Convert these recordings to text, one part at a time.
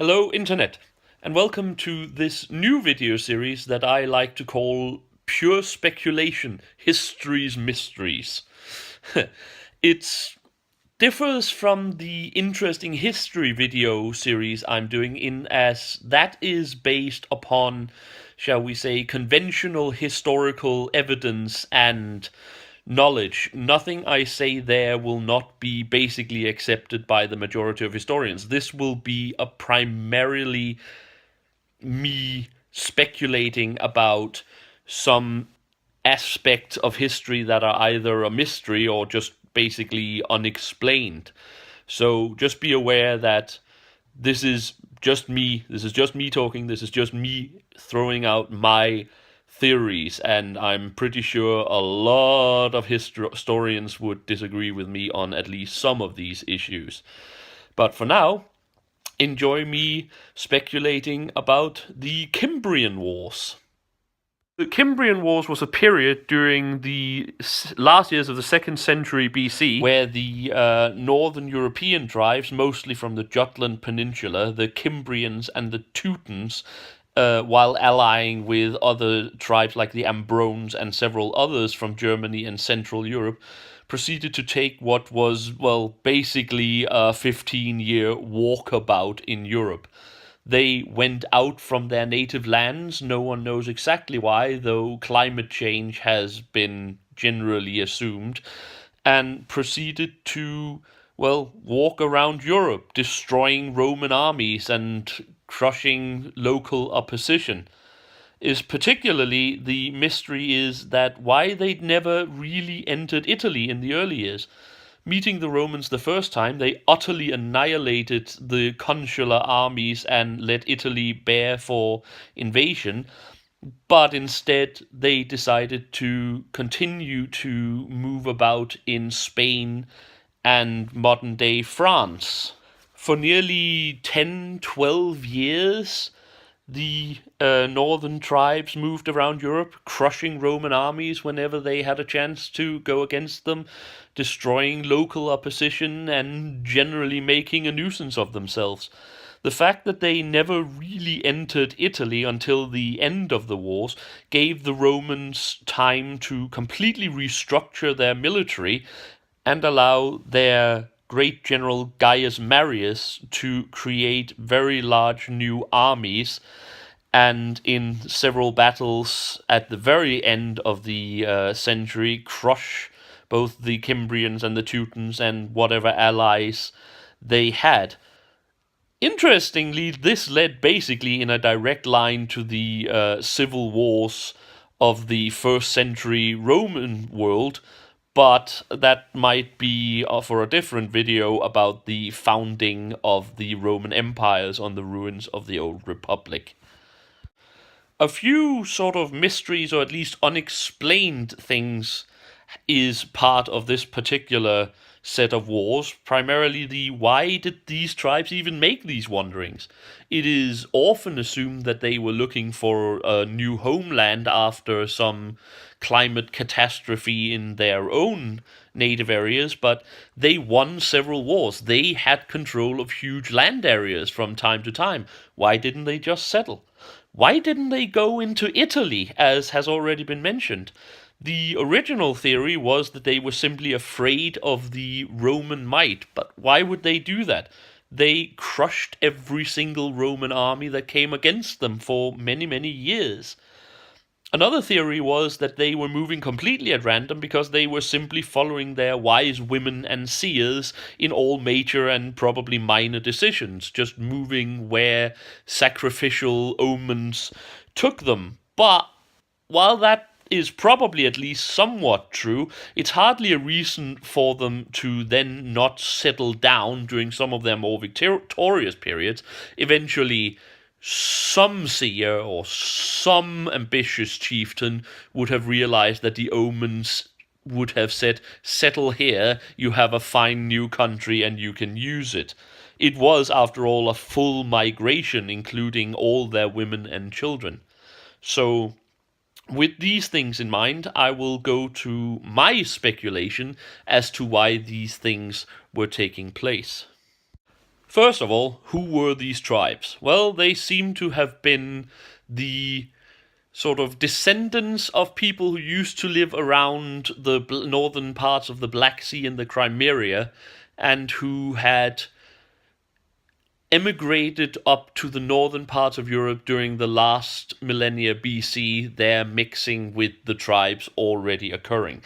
Hello Internet, and welcome to this new video series that I like to call Pure Speculation, History's Mysteries. It differs from the interesting history video series I'm doing in as that is based upon, shall we say, conventional historical evidence and knowledge. Nothing I say there will not be basically accepted by the majority of historians. This will be a primarily me speculating about some aspects of history that are either a mystery or just basically unexplained. So just be aware that this is just me. This is just me talking. This is just me throwing out my theories, and I'm pretty sure a lot of historians would disagree with me on at least some of these issues. But for now, enjoy me speculating about the Cimbrian Wars. The Cimbrian Wars was a period during the last years of the 2nd century BC where the northern European tribes, mostly from the Jutland Peninsula, the Cumbrians and the Teutons, while allying with other tribes like the Ambrones and several others from Germany and Central Europe, proceeded to take what was, well, basically a 15-year walkabout in Europe. They went out from their native lands, no one knows exactly why, though climate change has been generally assumed, and proceeded to, well, walk around Europe, destroying Roman armies and crushing local opposition. Is particularly the mystery is that why they'd never really entered Italy in the early years. Meeting the Romans the first time, they utterly annihilated the consular armies and let Italy bear for invasion, but instead they decided to continue to move about in Spain and modern-day France. For nearly 10, 12 years, the northern tribes moved around Europe, crushing Roman armies whenever they had a chance to go against them, destroying local opposition, and generally making a nuisance of themselves. The fact that they never really entered Italy until the end of the wars gave the Romans time to completely restructure their military and allow their great general Gaius Marius to create very large new armies, and in several battles at the very end of the century crush both the Cimbrians and the Teutons and whatever allies they had. Interestingly, this led basically in a direct line to the civil wars of the 1st century Roman world, but that might be for a different video about the founding of the Roman empires on the ruins of the old republic. A few sort of mysteries, or at least unexplained things, is part of this particular set of wars, primarily the why did these tribes even make these wanderings? It is often assumed that they were looking for a new homeland after some climate catastrophe in their own native areas, but they won several wars. They had control of huge land areas from time to time. Why didn't they just settle? Why didn't they go into Italy, as has already been mentioned? The original theory was that they were simply afraid of the Roman might, but why would they do that? They crushed every single Roman army that came against them for many, many years. Another theory was that they were moving completely at random because they were simply following their wise women and seers in all major and probably minor decisions, just moving where sacrificial omens took them. But while that is probably at least somewhat true, it's hardly a reason for them to then not settle down during some of their more victorious periods. Eventually, some seer or some ambitious chieftain would have realized that the omens would have said, settle here, you have a fine new country and you can use it. It was, after all, a full migration, including all their women and children. So, with these things in mind, I will go to my speculation as to why these things were taking place. First of all, who were these tribes? Well, they seem to have been the sort of descendants of people who used to live around the northern parts of the Black Sea and the Crimea, and who had emigrated up to the northern parts of Europe during the last millennia BC, there mixing with the tribes already occurring.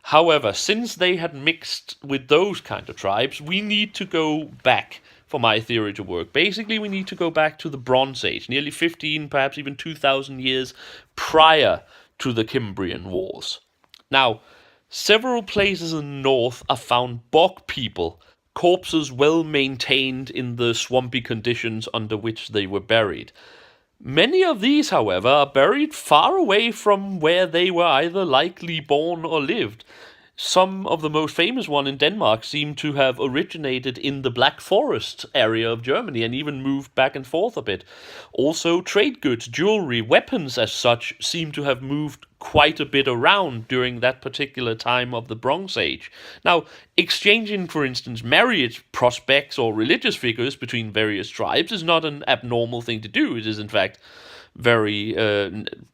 However, since they had mixed with those kind of tribes, we need to go back for my theory to work. Basically, we need to go back to the Bronze Age, nearly 15, perhaps even 2,000 years prior to the Cimbrian Wars. Now, several places in the north are found bog people, corpses well maintained in the swampy conditions under which they were buried. Many of these, however, are buried far away from where they were either likely born or lived. Some of the most famous one in Denmark seem to have originated in the Black Forest area of Germany and even moved back and forth a bit. Also, trade goods, jewelry, weapons as such seem to have moved quite a bit around during that particular time of the Bronze Age. Now, exchanging, for instance, marriage prospects or religious figures between various tribes is not an abnormal thing to do. It is, in fact, very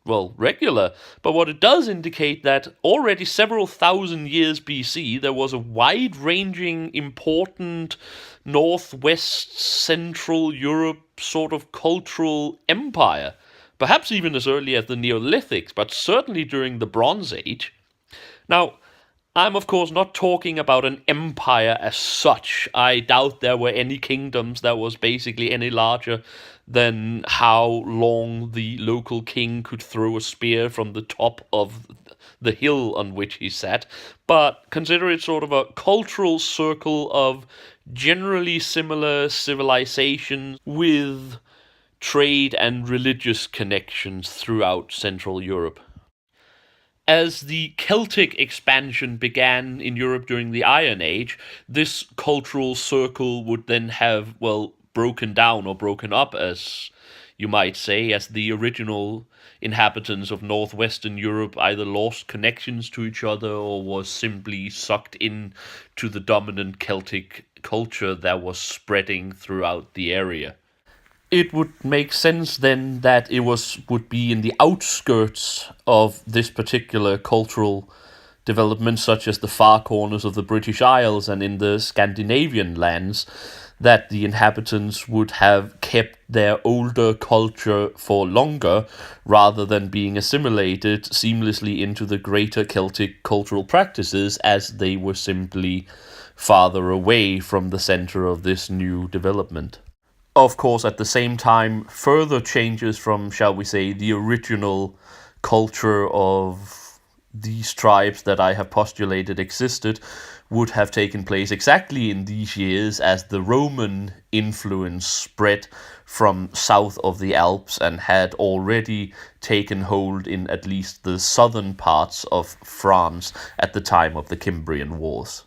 regular. But what it does indicate that already several thousand years BC there was a wide-ranging, important northwest central Europe sort of cultural empire, perhaps even as early as the Neolithic, but certainly during the Bronze Age. Now, I'm of course not talking about an empire as such. I doubt there were any kingdoms that was basically any larger than how long the local king could throw a spear from the top of the hill on which he sat. But consider it sort of a cultural circle of generally similar civilizations with trade and religious connections throughout Central Europe. As the Celtic expansion began in Europe during the Iron Age, this cultural circle would then have, broken down or broken up, as you might say, as the original inhabitants of northwestern Europe either lost connections to each other or was simply sucked in to the dominant Celtic culture that was spreading throughout the area. It would make sense then that it would be in the outskirts of this particular cultural development, such as the far corners of the British Isles and in the Scandinavian lands, that the inhabitants would have kept their older culture for longer, rather than being assimilated seamlessly into the greater Celtic cultural practices, as they were simply farther away from the center of this new development. Of course, at the same time, further changes from, shall we say, the original culture of these tribes that I have postulated existed would have taken place exactly in these years as the Roman influence spread from south of the Alps and had already taken hold in at least the southern parts of France at the time of the Cimbrian Wars.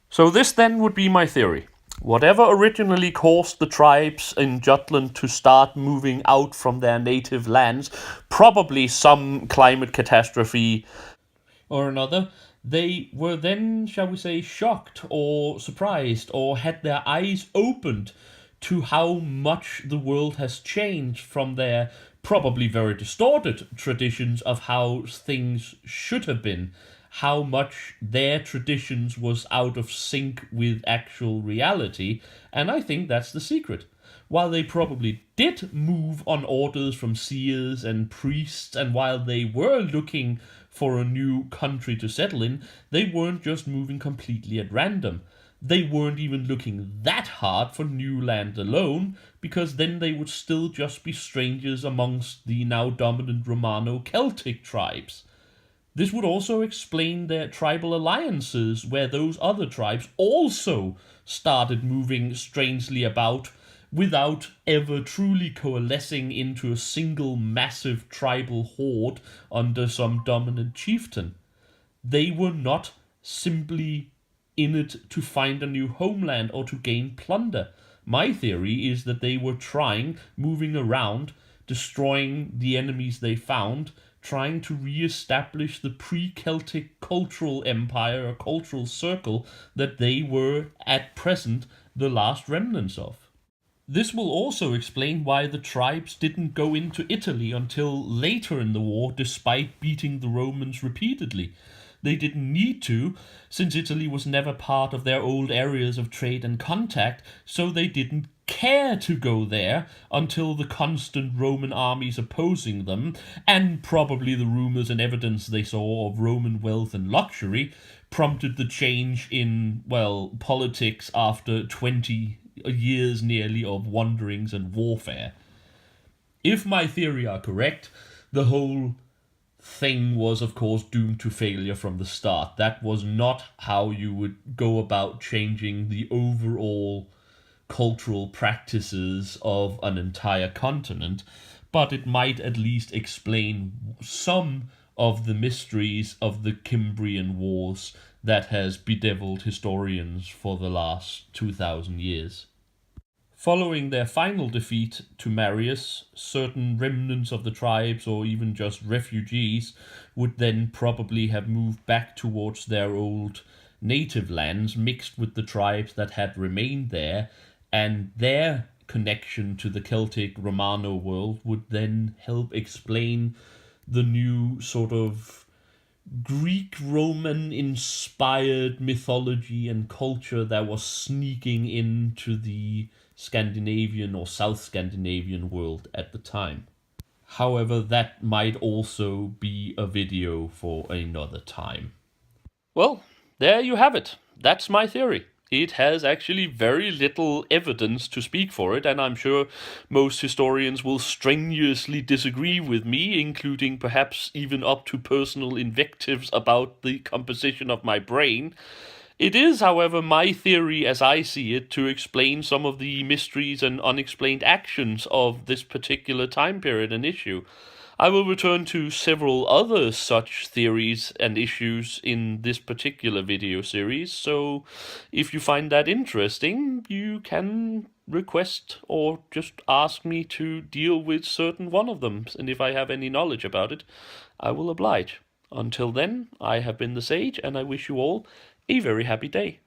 So this then would be my theory. Whatever originally caused the tribes in Jutland to start moving out from their native lands, probably some climate catastrophe or another, they were then, shall we say, shocked or surprised or had their eyes opened to how much the world has changed from their probably very distorted traditions of how things should have been, how much their traditions was out of sync with actual reality, and I think that's the secret. While they probably did move on orders from seers and priests, and while they were looking for a new country to settle in, they weren't just moving completely at random. They weren't even looking that hard for new land alone, because then they would still just be strangers amongst the now dominant Romano-Celtic tribes. This would also explain their tribal alliances, where those other tribes also started moving strangely about without ever truly coalescing into a single massive tribal horde under some dominant chieftain. They were not simply in it to find a new homeland or to gain plunder. My theory is that they were moving around, destroying the enemies they found, trying to re-establish the pre-Celtic cultural empire or cultural circle that they were at present the last remnants of. This will also explain why the tribes didn't go into Italy until later in the war, despite beating the Romans repeatedly. They didn't need to, since Italy was never part of their old areas of trade and contact, so they didn't care to go there until the constant Roman armies opposing them, and probably the rumors and evidence they saw of Roman wealth and luxury, prompted the change in, well, politics after 20 years nearly of wanderings and warfare. If my theory are correct, the whole thing was, of course, doomed to failure from the start. That was not how you would go about changing the overall cultural practices of an entire continent, but it might at least explain some of the mysteries of the Cimbrian Wars that has bedeviled historians for the last 2,000 years. Following their final defeat to Marius, certain remnants of the tribes, or even just refugees, would then probably have moved back towards their old native lands, mixed with the tribes that had remained there, and their connection to the Celtic Romano world would then help explain the new sort of Greek-Roman inspired mythology and culture that was sneaking into the Scandinavian or South Scandinavian world at the time. However, that might also be a video for another time. Well, there you have it. That's my theory. It has actually very little evidence to speak for it, and I'm sure most historians will strenuously disagree with me, including perhaps even up to personal invectives about the composition of my brain. It is, however, my theory as I see it to explain some of the mysteries and unexplained actions of this particular time period and issue. I will return to several other such theories and issues in this particular video series, so if you find that interesting, you can request or just ask me to deal with certain one of them, and if I have any knowledge about it, I will oblige. Until then, I have been the Sage, and I wish you all a very happy day.